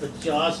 50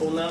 1.25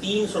300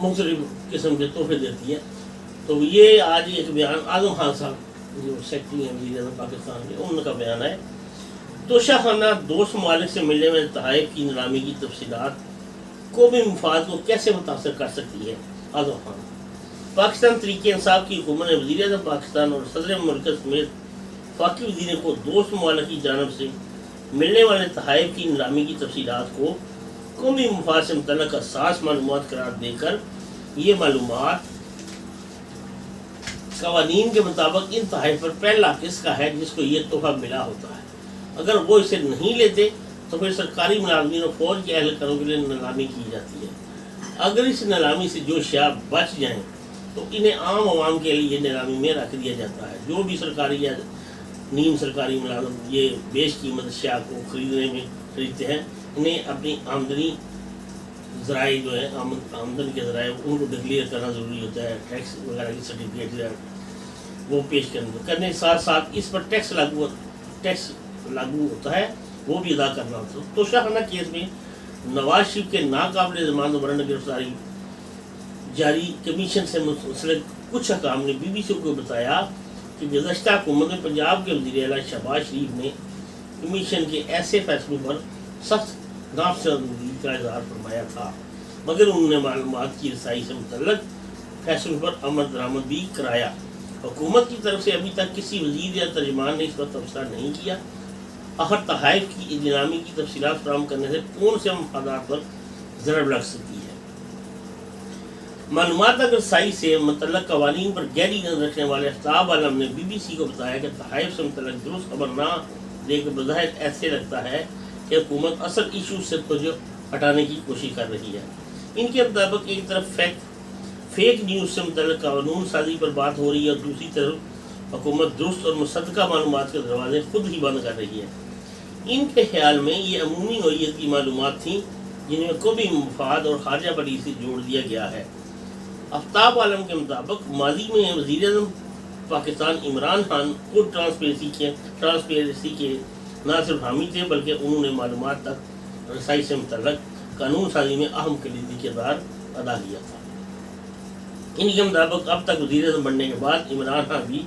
مختلف قسم کے تحفے دیتی ہے. تو یہ آج ایک بیان اعظم خان صاحب جو سیکرٹری ہیں وزیر اعظم پاکستان کے، ان کا بیان ہے. توشہ خانہ دوست ممالک سے ملنے والے تحائف کی نیلامی کی تفصیلات قومی مفاد کو کیسے متاثر کر سکتی ہے؟ اعظم خان. پاکستان تحریک انصاف کی حکومت نے وزیر اعظم پاکستان اور صدر مملکت سمیت وفاقی وزیر کو دوست ممالک کی جانب سے ملنے والے تحائف کی نیلامی کی تفصیلات کو قومی مفاد سے متعلق حساس معلومات قرار دے کر یہ معلومات قوانین کے مطابق ان تحائف پر پہلا کس کا ہے جس کو یہ تحفہ ملا ہوتا ہے. اگر وہ اسے نہیں لیتے تو پھر سرکاری ملازمین اور فوج کے اہلکاروں کے لیے نیلامی کی جاتی ہے. اگر اس نیلامی سے جو شیاء بچ جائیں تو انہیں عام عوام کے لیے نیلامی میں رکھ دیا جاتا ہے. جو بھی سرکاری یا نیم سرکاری ملازم یہ بیش قیمت اشیاء کو خریدتے ہیں، انہیں اپنی آمدنی ذرائع جو ہے آمدن کے ذرائع ان کو ڈکلیئر کرنا ضروری ہوتا ہے. ٹیکس وغیرہ کی سرٹیفکیٹ وہ پیش کرنے کے ساتھ ساتھ اس پر ٹیکس لاگو ہوتا ہے وہ بھی ادا کرنا ہوتا ہے. توشہ خانہ کیس میں نواز شریف کے ناقابل ضمانت وارنٹ گرفتاری جاری کمیشن سے منسلک کچھ حکام نے بی بی سی کو بتایا کہ گزشتہ حکومت میں پنجاب کے وزیر اعلیٰ شہباز شریف نے کمیشن کے ایسے فیصلوں پر سخت ناپسندگی کا اظہار فرمایا تھا، مگر انہوں نے معلومات کی رسائی سے متعلق فیصلوں پر عمل درآمد بھی کرایا. حکومت کی طرف سے ابھی تک کسی وزیر یا ترجمان نے اس پر تبصرہ نہیں کیا. آخر تحائف کی نیلامی کی تفصیلات فراہم کرنے سے کون سے مفادات پر ضرب لگ سکتی ہے؟ معلومات کی رسائی سے متعلق قوانین پر گہری نظر رکھنے والے آفتاب عالم نے بی بی سی کو بتایا کہ تحائف سے متعلق درست خبر نہ دے کے بظاہر ایسے لگتا ہے کہ حکومت اصل ایشو سے توجہ ہٹانے کی کوشش کر رہی ہے. ان کے مطابق ایک طرف فیک نیوز سے متعلق قانون سازی پر بات ہو رہی ہے اور دوسری طرف حکومت درست اور مصدقہ معلومات کے دروازے خود ہی بند کر رہی ہے. ان کے خیال میں یہ عمومی نوعیت کی معلومات تھیں جن میں قومی مفاد اور خارجہ پالیسی جوڑ دیا گیا ہے. آفتاب عالم کے مطابق ماضی میں وزیر اعظم پاکستان عمران خان خود ٹرانسپیرنسی کے نہ صرف حامی تھے بلکہ انہوں نے معلومات تک رسائی سے متعلق قانون سازی میں اہم کلیدی کردار ادا کیا تھا. ان کے مطابق اب تک وزیر اعظم بننے کے بعد عمران خان بھی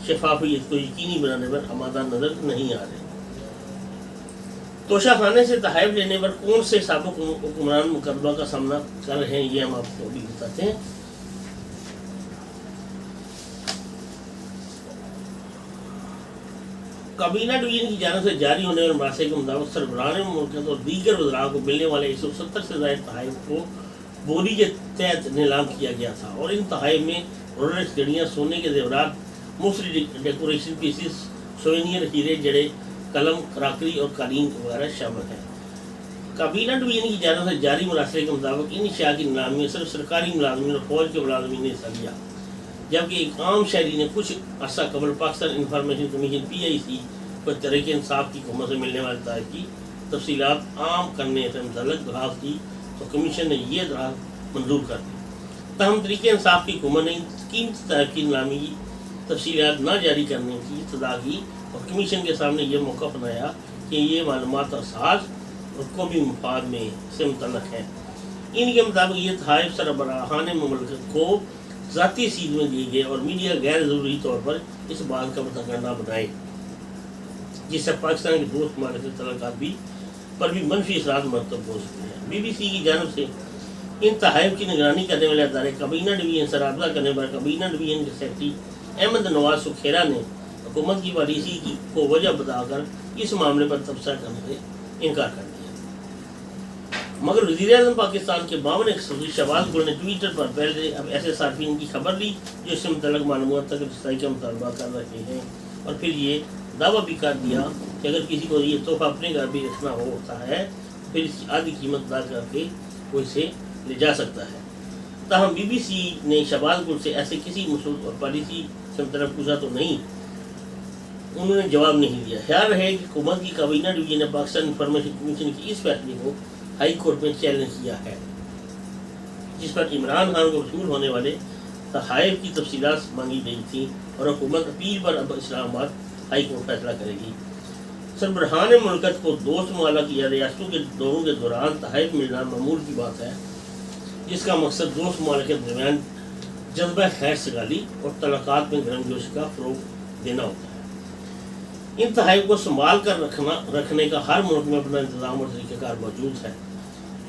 شفافیت کو یقینی بنانے پر آمادہ نظر نہیں آ رہے. توشہ خانے سے تحائف لینے پر کون سے سابق حکمران مقدمہ کا سامنا کر رہے ہیں یہ ہم آپ کو بھی بتاتے ہیں. کابینہ ڈویژن کی جانب سے جاری ہونے والے مراسے کے مطابق سربراہان مملکت اور دیگر وزراء کو ملنے والے 170 سے زائد تحائف کو بولی کے تحت نیلام کیا گیا تھا اور ان تحائف میں رولکس گھڑیاں، سونے کے زیورات، مختلف ڈیکوریشن پیسز، سوینئر، ہیرے جڑے، قلم، کراکری اور قالین وغیرہ شامل ہیں. کابینہ ڈویژن کی جانب سے جاری مراسلے کے مطابق ان اشیاء کی نیلامی میں صرف سرکاری ملازمین اور فوج کے ملازمین نے حصہ لیا، جبکہ ایک عام شہری نے کچھ عرصہ قبل پاکستان انفارمیشن کمیشن PIC کو تحریک انصاف کی حکومت سے ملنے والے تحائف کی تفصیلات عام کرنے سے متعلق درخواست کی تو کمیشن نے یہ درخواست منظور کر دی. تاہم تحریک انصاف کی حکومت نے قیمتی تحائف کی نیلامی کی تفصیلات نہ جاری کرنے کی استدعا کی اور کمیشن کے سامنے یہ موقع بنایا کہ یہ معلومات حساس اور قومی مفاد میں سے متعلق ہیں. ان کے مطابق یہ تحائف سربراہان مملکت کو ذاتی رسید میں دیے گئے اور میڈیا غیر ضروری طور پر اس بات کا متذکر نہ بنائے جس سے پاکستان کے دوست ممالک سے تعلقات پر بھی منفی اثرات مرتب ہو سکتے ہیں. BBC کی جانب سے ان تحائف کی نگرانی کرنے والے ادارے کابینہ ڈویژن سے رابطہ کرنے پر کابینہ ڈویژن کے سیکرٹری احمد نواز سکھیرا نے حکومت کی پالیسی کو وجہ بتا کر اس معاملے پر تبصرہ کرنے سے انکار کر دیا. مگر وزیر اعظم پاکستان کے معاون صدر شہباز گل نے ٹویٹر پر پہلے اب ایسے صارفین کی خبر لی جو اس سے متعلق معلومات تک رسائی کا مطالبہ کر رہے ہیں اور پھر یہ دعویٰ بھی کر دیا کہ اگر کسی کو یہ تحفہ اپنے گھر بھی رکھنا ہوتا ہے پھر اس کی آدھی قیمت ادا کر کے وہ اسے لے جا سکتا ہے. تاہم BBC نے شہباز گل سے ایسے کسی مسود اور پالیسی سے متعلق پوچھا تو نہیں، انہوں نے جواب نہیں دیا. خیال رہے کہ حکومت کی کابینہ ڈویژن نے پاکستان انفارمیشن کمیشن کی اس فیصلے کو ہائی کورٹ میں چیلنج کیا ہے جس پر عمران خان کو وصول ہونے والے تحائف کی تفصیلات مانگی گئی تھیں اور حکومت اپیل پر اب اسلام آباد ہائی کورٹ فیصلہ کرے گی. سربراہان مملکت کو دوست ممالک یا ریاستوں کے دوروں کے دوران تحائف ملنا معمول کی بات ہے. جس کا مقصد دوست ممالک کے درمیان جذبہ خیر سگالی اور تعلقات میں گرم جوشی کا فروغ دینا ہوتا ہے۔ ان تحائف کو سنبھال کر رکھنے کا ہر ملک میں اپنا انتظام اور طریقہ کار موجود ہے۔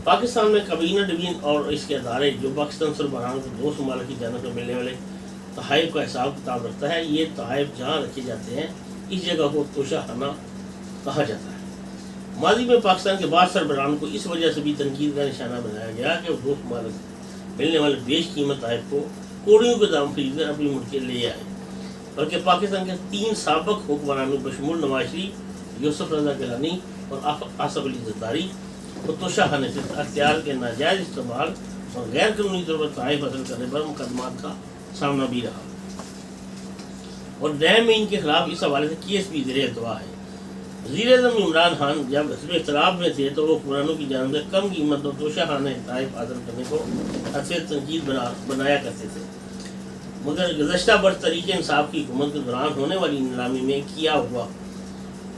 پاکستان میں کابینہ ڈویژن اور اس کے ادارے جو پاکستان سربراہان کو دوست ممالک کی جانب سے ملنے والے تحائف کا حساب کتاب رکھتا ہے۔ یہ تحائف جہاں رکھے جاتے ہیں اس جگہ کو توشہ خانہ کہا جاتا ہے۔ ماضی میں پاکستان کے بعض سربراہان کو اس وجہ سے بھی تنقید کا نشانہ بنایا گیا کہ وہ دوست ممالک ملنے والے بیش قیمت تحائف کو کوڑیوں کے دام خرید کر اپنی ملک لے آئے، بلکہ پاکستان کے 3 سابق حکمرانوں بشمول نواز شریف، یوسف رضا گیلانی اور آصف علی زرداری کو توشہ خانے سے اختیار کے ناجائز استعمال اور غیر قانونی طور پر تحائف حاصل کرنے پر مقدمات کا سامنا بھی رہا، اور ڈیم میں ان کے خلاف اس حوالے سے کیس بھی زیر التوا ہے۔ وزیر اعظم عمران خان جب حزب اختلاف میں تھے تو وہ حکمرانوں کی جانب سے کم قیمت اور توشہ خانہ تحائف حاصل کرنے کو اکثر تنقید بنایا کرتے تھے، مگر گزشتہ برس تحریک انصاف کی حکومت کے دوران ہونے والی نیلامی میں کیا ہوا،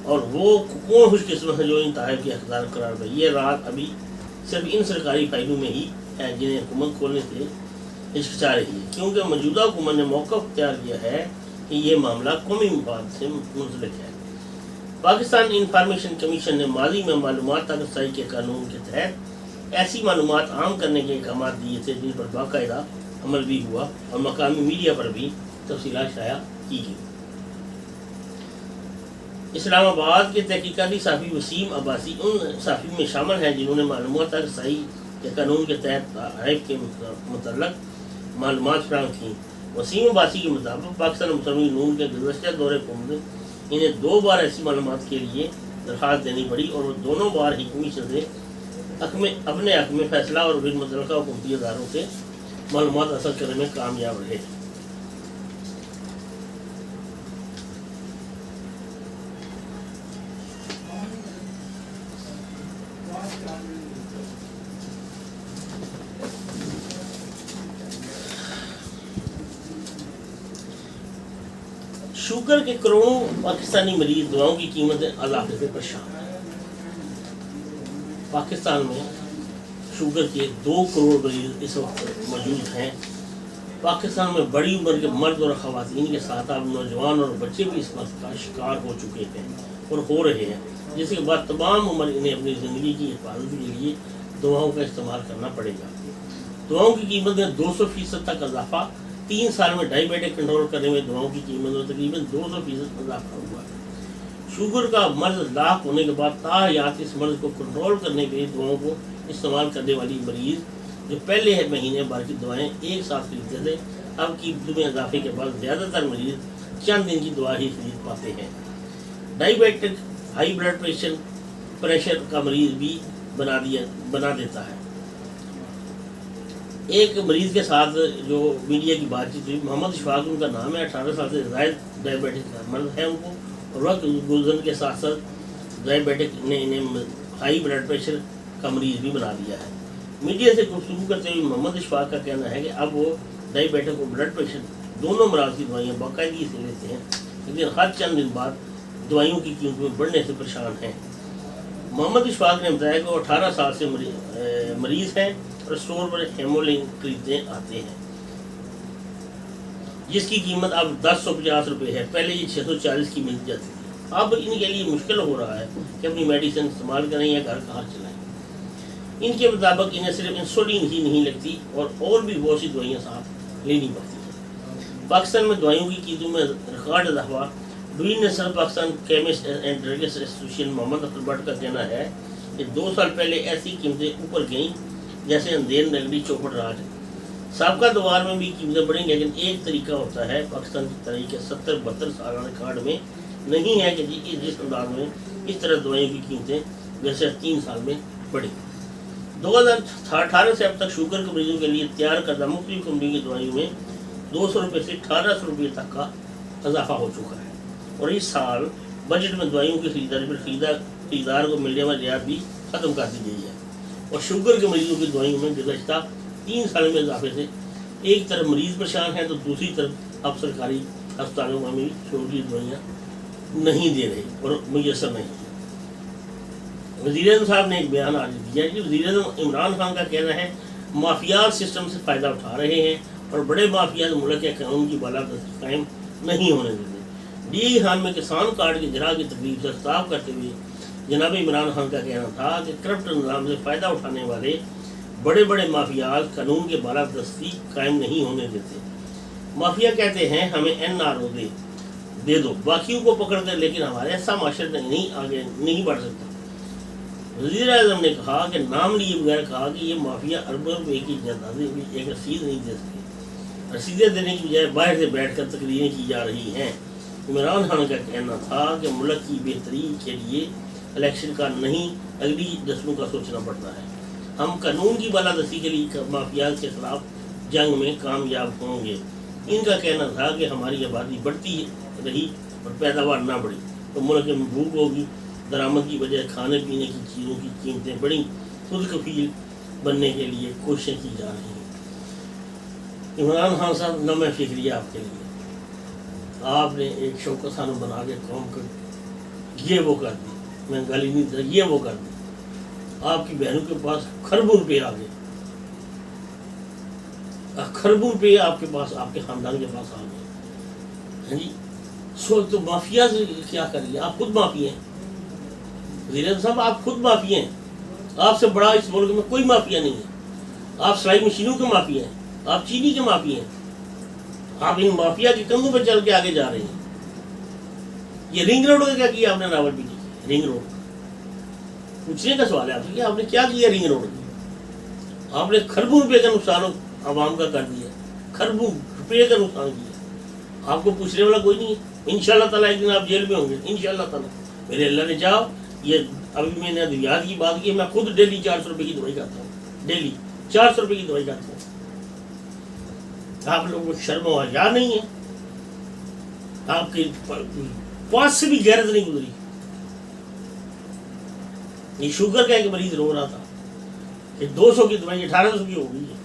اور وہ کون خوش قسمت ہے جو ان تحائف کے حقدار قرار پائے۔ یہ رات ابھی صرف ان سرکاری فائلوں میں ہی ہے جنہیں حکومت کھولنے سے ہچکچا رہی ہے، کیونکہ موجودہ حکومت نے موقف اختیار کیا ہے کہ یہ معاملہ قومی مفاد سے منسلک ہے۔ پاکستان انفارمیشن کمیشن نے ماضی میں معلومات تک رسائی کے قانون کے تحت ایسی معلومات عام کرنے کے احکامات دیے تھے جن پر باقاعدہ عمل بھی ہوا اور مقامی میڈیا پر بھی تفصیلات شائع کی گئی۔ اسلام آباد کے تحقیقاتی صحافی وسیم عباسی ان صحافیوں میں شامل ہیں جنہوں نے معلومات تک رسائی کے قانون کے تحت تحائف کے متعلق معلومات فراہم کی۔ وسیم عباسی کے مطابق پاکستان مسلم نون کے گزشتہ دور حکومت میں انہیں 2 بار ایسی معلومات کے لیے درخواست دینی پڑی اور وہ دونوں بار ہی کمیشن سے اپنے حق میں فیصلہ اور پھر متعلقہ حکومتی اداروں سے معلومات حاصل کرنے میں کامیاب رہے۔ شوگر کے کروڑوں پاکستانی مریض دواؤں کی قیمتیں اضافے سے پریشان ہیں۔ پاکستان میں شوگر کے 2 کروڑ مریض اس وقت موجود ہیں۔ پاکستان میں بڑی عمر کے مرد اور خواتین کے ساتھ اب نوجوان اور بچے بھی اس مسئلے کا شکار ہو چکے ہیں اور ہو رہے ہیں، جس کے بعد تمام عمر انہیں اپنی زندگی کی حفاظت کے لیے دواؤں کا استعمال کرنا پڑے گا۔ دواؤں کی قیمت میں 200% تک اضافہ، 3 سال میں ڈائبیٹک کنٹرول کرنے میں دواؤں کی قیمت میں تقریباً 200% اضافہ ہوا ہے۔ شوگر کا مرض لاحق ہونے کے بعد تاحیات اس مرض کو کنٹرول کرنے کے لیے دواؤں کو استعمال کرنے والی مریض جو پہلے مہینے بھر کی دوائیں ایک ساتھ خریدتے تھے، اب قیمتوں میں اضافے کے بعد زیادہ تر مریض چند دن کی دوا ہی خرید پاتے ہیں۔ ڈائبیٹک ہائی بلڈ پریشر کا مریض بھی بنا دیتا ہے۔ ایک مریض کے ساتھ جو میڈیا کی بات چیت ہوئی، محمد اشفاق ان کا نام ہے، 18 سال سے زائد ڈائبیٹک کا مرض ہے ان کو، اور وقت گزرنے کے ساتھ ساتھ ڈائبیٹک نے انہیں ہائی بلڈ پریشر کا مریض بھی بنا دیا ہے۔ میڈیا سے گفتگو کرتے ہوئے محمد اشفاق کا کہنا ہے کہ اب وہ ڈائبیٹک اور بلڈ پریشر دونوں امراض کی دوائیاں باقاعدگی سے لیتے ہیں، لیکن ہر چند دن بعد دوائیوں کی قیمتوں میں بڑھنے سے پریشان ہیں۔ محمد اشفاق نے بتایا کہ وہ 18 سال سے مریض ہیں اور اسٹور پر ہیمولین خریدنے آتے ہیں، جس کی قیمت اب 1050 روپے ہے، پہلے یہ 640 کی مل جاتی تھی۔ اب ان کے لیے مشکل ہو رہا ہے کہ اپنی میڈیسن استعمال کریں یا گھر کہاں چلائیں۔ ان کے مطابق انہیں صرف انسولین ہی نہیں لگتی اور بھی بہت سی دوائیاں ساتھ لینی پڑتی ہیں۔ پاکستان میں دوائیوں کی قیمتوں میں ریکارڈ اضافہ۔ Division national Pakistan chemist and drugs association Muhammad Akhtar but کا کہنا ہے کہ 2 سال پہلے ایسی قیمتیں اوپر گئیں جیسے اندھیر نگری چوپڑ راج۔ سابقہ دوار میں بھی قیمتیں بڑھیں، لیکن ایک طریقہ ہوتا ہے پاکستان کی تاریخ کے 70-72 سالہ ریکارڈ میں نہیں ہے کہ جس انداز میں اس طرح دوائیوں کی قیمتیں جیسے 3 سال میں بڑھی۔ 2018 سے اب تک شوگر کے مریضوں کے لیے تیار کردہ مختلف کمپنی کی دوائیوں میں 200 روپے سے 1800 روپے تک کا اضافہ ہو چکا ہے، اور اس سال بجٹ میں دوائیوں کی خریداری پر خریدار کو ملنے والی رعایت بھی ختم کر دی گئی ہے، اور شوگر کے مریضوں کی دوائیوں میں گزشتہ 3 سال میں اضافے سے ایک طرف مریض پریشان ہیں تو دوسری طرف اب سرکاری ہسپتالوں میں بھی شوگر کی دوائیاں نہیں دے رہے اور میسر نہیں۔ وزیر اعظم صاحب نے ایک بیان آج دیا کہ وزیر اعظم عمران خان کا کہنا ہے مافیات سسٹم سے فائدہ اٹھا رہے ہیں اور بڑے مافیات ملک کے قانون کی بالادستی قائم نہیں ہونے دیتے۔ ڈی خان میں کسان کارڈ کی اجرا کی تقریب سے خطاب کرتے ہوئے جناب عمران خان کا کہنا تھا کہ کرپٹ نظام سے فائدہ اٹھانے والے بڑے بڑے مافیات قانون کے بالادستی قائم نہیں ہونے دیتے۔ مافیا کہتے ہیں ہمیں NRO دے دو، باقیوں کو پکڑ دے، لیکن ہمارے ایسا معاشرہ نہیں آگے نہیں بڑھ سکتا۔ وزیر اعظم نے کہا کہ نام لیے بغیر کہا کہ یہ مافیا اربوں روپے کی جائیدادیں بھی ایک رسید نہیں دے سکتی، رسیدیں دینے کی بجائے باہر سے بیٹھ کر تقریریں کی جا رہی ہیں۔ عمران خان کا کہنا تھا کہ ملک کی بہتری کے لیے الیکشن کا نہیں اگلی نسلوں کا سوچنا پڑتا ہے۔ ہم قانون کی بالادستی کے لیے مافیات کے خلاف جنگ میں کامیاب ہوں گے۔ ان کا کہنا تھا کہ ہماری آبادی بڑھتی رہی اور پیداوار نہ بڑھی تو ملک میں بھوک ہوگی، درآمد کی بجائے کھانے پینے کی چیزوں کی قیمتیں بڑھیں، خود کفیل بننے کے لیے کوششیں کی جا رہی ہیں۔ عمران خان صاحب نمہ فکریہ آپ کے لیے، آپ نے ایک شوکت خانم بنا کے قوم کو یہ وہ کر دی، میں گالی نہیں تھا، یہ وہ کر دی۔ آپ کی بہنوں کے پاس کھربوں روپے آ گئے، کھربوں روپے آپ کے پاس، آپ کے خاندان کے پاس آ گئے۔ ہاں جی، سو تو مافیا سے کیا کریے؟ آپ خود مافیا ہیں وزیر اعظم صاحب، آپ خود مافیا ہیں۔ آپ سے بڑا اس ملک میں کوئی مافیا نہیں ہے۔ آپ سلائی مشینوں کے مافیا ہیں، آپ چینی کے مافیا ہیں، آپ ان مافیا کے کندھوں پہ چل کے آگے جا رہے ہیں۔ یہ رنگ روڈ کا کیا کیا آپ نے؟ راولپنڈی کی رنگ روڈ پوچھنے کا سوال ہے آپ سے کہ آپ نے کیا کیا رنگ روڈ کی؟ آپ نے کھربوں روپے کا نقصان عوام کا کر دیا، کھربوں روپے کا نقصان کیا۔ آپ کو پوچھنے والا کوئی نہیں ہے۔ انشاءاللہ تعالیٰ ایک دن آپ جیل میں ہوں گے، انشاءاللہ تعالیٰ، میرے اللہ نے چاہا۔ یہ ابھی میں نے ادویات کی بات کی، میں خود ڈیلی 400 روپے کی دوائی کھاتا ہوں، ڈیلی 400 روپے کی دوائی کھاتا ہوں۔ آپ لوگوں کو شرم و حیا نہیں ہے؟ آپ کے پاس سے بھی غیرت نہیں گزری۔ یہ شوگر کا ایک مریض رو رہا تھا کہ 200 کی دوائی 1800 کی ہو گئی ہے۔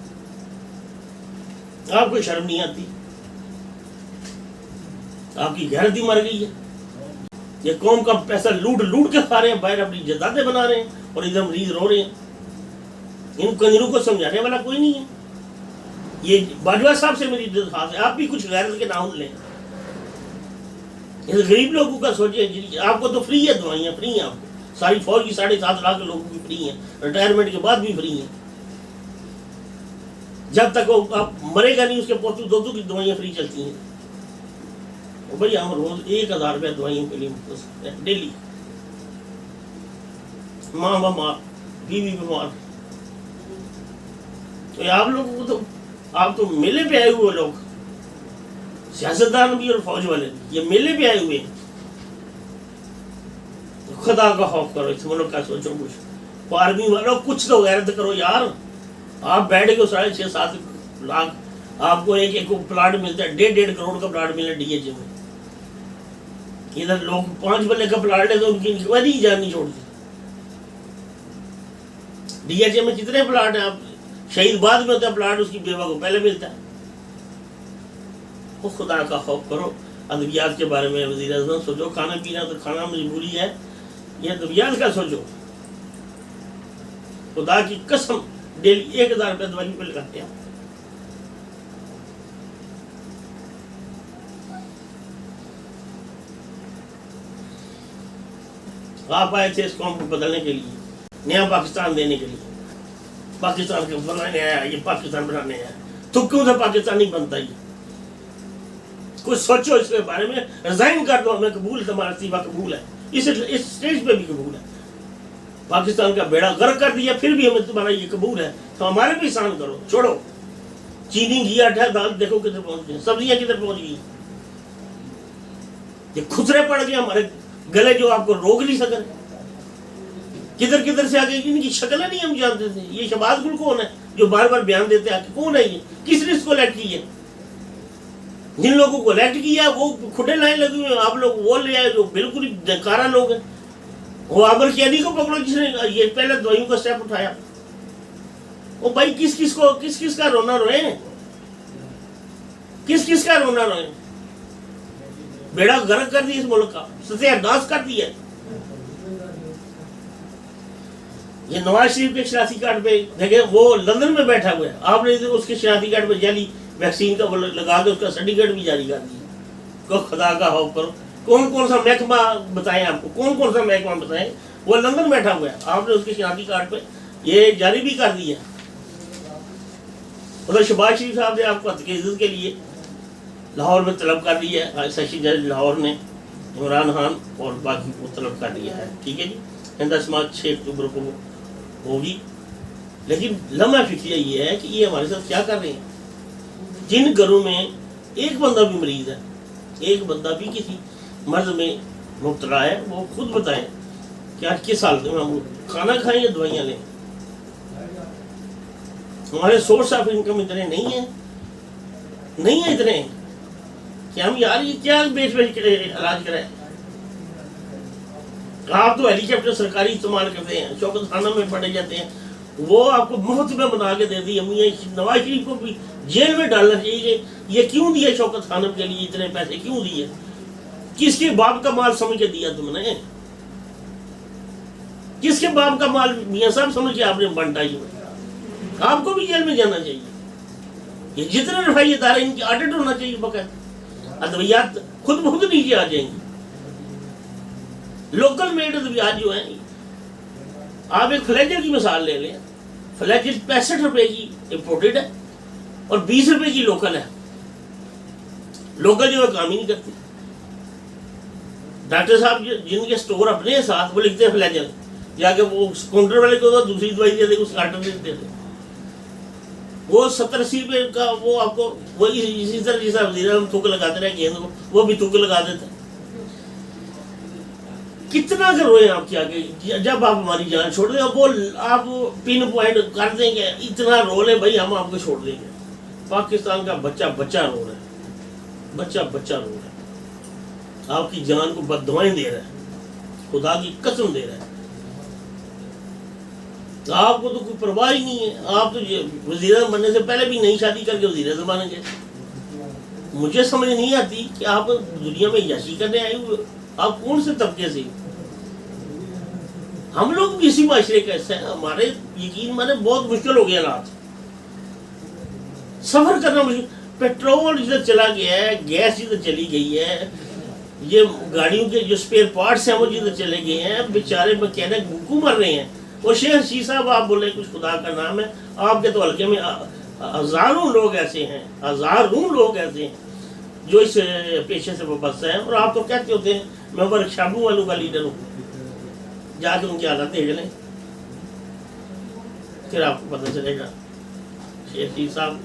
آپ کو شرم نہیں آتی؟ آپ کی غیرت ہی مر گئی ہے۔ یہ قوم کا پیسہ لوٹ لوٹ کے کھا رہے ہیں، باہر اپنی جائیدادیں بنا رہے ہیں اور ادھر مریض رو رہے ہیں۔ ان کنجروں کو سمجھانے والا کوئی نہیں ہے۔ یہ باجوہ صاحب سے میری درخواست ہے، آپ بھی کچھ غیرت کے نام لیں۔ اس غریب لوگوں کا سوچیں، آپ کو تو فری ہے، دوائیاں فری ہیں، آپ کو ساری فوج کی 7.5 لاکھ لوگوں کی فری ہیں، ریٹائرمنٹ کے بعد بھی فری ہیں۔ جب تک وہ آپ مرے گا نہیں اس کے پوتو دوتو کی دوائیاں فری چلتی ہیں۔ بھائی ہم روز 1000 روپے دوائیوں کے لیے ڈیلی، ماں بیمار، بیوی بیمار، تو آپ لوگوں کو تو آپ تو میلے پہ آئے ہوئے لوگ، سیاستدان بھی اور فوج والے بھی، یہ میلے پہ آئے ہوئے ہیں۔ خدا کا خوف کرو، اس ملک کا سوچو کچھ۔ آرمی والوں کچھ تو غیرت کرو یار۔ آپ بیٹھ کے 6.5-7 لاکھ آپ کو ایک پلاٹ ملتا ہے، 1.5 کروڑ کا پلاٹ ملا ڈی ایچ اے میں۔ ادھر لوگ 5 بلے کا پلاٹ ہے تو ان کی انکوائری جان نہیں چھوڑتی۔ ڈی ایچ اے میں کتنے پلاٹ ہیں؟ آپ شہید بعد میں ہوتا ہے پلاٹ، اس کی بیوہ کو پہلے ملتا ہے۔ وہ خدا کا خوف کرو۔ ادویات کے بارے میں وزیر اعظم سوچو، کھانا پینا تو کھانا مجبوری ہے، یہ ادویات کا سوچو۔ خدا کی قسم ڈیلی 1000 روپے دوائی پہ لگاتے ہیں۔ آپ آئے تھے اس قوم کو بدلنے کے لیے، نیا پاکستان دینے کے لیے، پاکستان کو بنانے آیا، یہ پاکستان بنانے آیا۔ تو کیوں سے پاکستان نہیں بنتا؟ یہ کچھ سوچو اس کے بارے میں، ریزائن کر دو، ہمیں قبول، تمہارا استعفیٰ قبول ہے، اس اسٹیج پہ بھی قبول ہے۔ پاکستان کا بیڑا غرق کر دیا، پھر بھی ہمیں تمہارا یہ قبول ہے تو ہمارے بھی احسان کرو، چھوڑو۔ چینی گھی آٹا دال دیکھو کدھر پہنچ گئی، سبزیاں کدھر پہنچ گئی۔ یہ خسرے پڑ گئے ہمارے گلے جو آپ کو روک نہیں سکے، کدھر کدھر سے آگے، ان کی شکلیں نہیں ہم جانتے تھے۔ یہ شہباز گل کون ہے جو بار بار بیان دیتے ہیں؟ کون ہے یہ؟ کس نے اس کو الیکٹ کیا؟ جن لوگوں کو الیکٹ کیا وہ کھڈے لائن لگے ہوئے، آپ لوگ وہ لے آئے جو بالکل ہی بیکارہ لوگ ہیں۔ وہ عامر قیدی کو پکڑو جس نے یہ پہلے دوائیوں کا سٹیپ اٹھایا۔ وہ بھائی کس کس کا رونا روئے، کس کس کا رونا روئے؟ بیڑا غرق کر دیا اس ملک کا، ستیہ ناش کر دیا۔ یہ نواز شریف کے شناختی کارڈ پہ دیکھیں وہ لندن میں بیٹھا ہوا ہے، آپ نے اس کے شناختی کارڈ پہ جعلی ویکسین کا لگا کے اس کا سرٹیفکیٹ بھی جاری کر دیا۔ کو خدا کا خوف کرو، کون سا محکمہ بتائیں آپ کو، کون سا محکمہ بتائیں، وہ لندن بیٹھا ہوا ہے، آپ نے اس کے شناختی کارڈ پہ یہ جاری بھی کر دیا۔ مطلب شہباز شریف صاحب نے آپ کو حد کی عزت کے لیے لاہور میں طلب کر لیا ہے، سیشن جج لاہور نے عمران خان اور باقی کو طلب کر لیا ہے، ٹھیک ہے جی۔ ہندہ سماج 6 اکتوبر کو ہوگی، لیکن لمحہ فکریہ یہ ہے کہ یہ ہمارے ساتھ کیا کر رہے ہیں۔ جن گھروں میں ایک بندہ بھی مریض ہے، ایک بندہ بھی کسی مرض میں مبتلا ہے، وہ خود بتائیں کہ آج کس حالت میں ہم کھانا کھائیں یا دوائیاں لیں۔ ہمارے سورس آف انکم اتنے نہیں ہیں اتنے کہ ہم یار یہ کیا بیچ علاج کرائیں۔ آپ تو ہیلی کاپٹر سرکاری استعمال کرتے ہیں، شوکت خانہ میں پڑے جاتے ہیں، وہ آپ کو مفت میں بنا کے دے دی۔ نواز شریف کو بھی جیل میں ڈالنا چاہیے کہ یہ کیوں دیا شوکت خانہ کے لیے اتنے پیسے کیوں دیے، کس کے باپ کا مال سمجھ کے دیا تم نے، کس کے باپ کا مال میاں صاحب سمجھ کے آپ نے بانٹا، آپ کو بھی جیل میں جانا چاہیے۔ یہ جتنے رفائی ادارے ان کی آڈٹ ہونا چاہیے بقاعدہ، ادویات خود بخود نیچے آ جائیں گی۔ لوکل میڈ ادویات جو ہیں، آپ ایک فلیجر کی مثال لے لیں، فلیجر 65 روپے کی امپورٹڈ ہے اور 20 روپے کی لوکل ہے۔ لوکل جو ہے کام ہی نہیں کرتی۔ ڈاکٹر صاحب جن کے سٹور اپنے ساتھ وہ لکھتے ہیں فلیجر، جا کے وہ کاؤنٹر والے کو دوسری دوائی دے دے، اس کارٹن میں دے دے، وہ 70-80 روپے کا وہ آپ کو وہی اسی طرح جیسا وزیر ہم تھوک لگاتے رہے گیند کو، وہ بھی تھوک لگا دیتے ہیں۔ کتنا کر روئے آپ کے آگے، جب آپ ہماری جان چھوڑ دیں، وہ آپ پن پوائنٹ کر دیں گے، اتنا رول ہے بھائی ہم آپ کو چھوڑ دیں گے۔ پاکستان کا بچہ رو رہا ہے، بچہ رو رہا ہے، آپ کی جان کو بددعائیں دے رہا ہے، خدا کی قسم دے رہا ہے۔ آپ کو تو کوئی پرواہ ہی نہیں ہے، آپ تو وزیر اعظم بننے سے پہلے بھی نئی شادی کر کے وزیر اعظم بن گئے۔ مجھے سمجھ نہیں آتی کہ آپ دنیا میں یاشی کرنے آئے ہوئے، آپ کون سے طبقے سے؟ ہم لوگ بھی اسی معاشرے کا حصہ ہیں، ہمارے یقین مانے بہت مشکل ہو گیا حالات، سفر کرنا مشکل۔ پیٹرول جدھر چلا گیا ہے، گیس جدھر چلی گئی ہے، یہ گاڑیوں کے جو اسپیئر پارٹس ہیں وہ جدھر چلے گئے ہیں، بیچارے میکینک بھوکوں مر رہے ہیں۔ اور شیخ رشید صاحب آپ بولے کچھ خدا کا نام ہے، آپ کے تو حلقے میں ہزاروں لوگ ایسے ہیں جو اس پیشے سے وابستہ ہیں، اور آپ تو کہتے ہوتے ہیں میں ورک شاپوں والوں کا لیڈر ہوں۔ جا کے ان کی حالت دیکھ لیں، پھر آپ کو پتہ چلے گا شیخ رشید صاحب،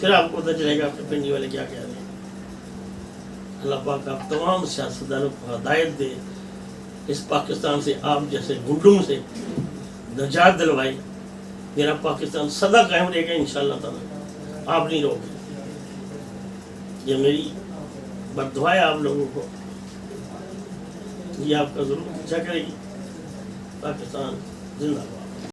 پھر آپ کو پتہ چلے گا کہ پنڈی والے کیا کہہ رہے ہیں۔ اللہ پاک آپ تمام سیاستدانوں کو ہدایت دے، اس پاکستان سے آپ جیسے گنڈوں سے نجات دلوائے۔ میرا پاکستان سدا قائم رہے گا انشاءاللہ تعالی، آپ نہیں روکے۔ یہ میری بددعا ہے آپ لوگوں کو، یہ آپ کا ضرور اچھا کرے گی۔ پاکستان زندہ باد۔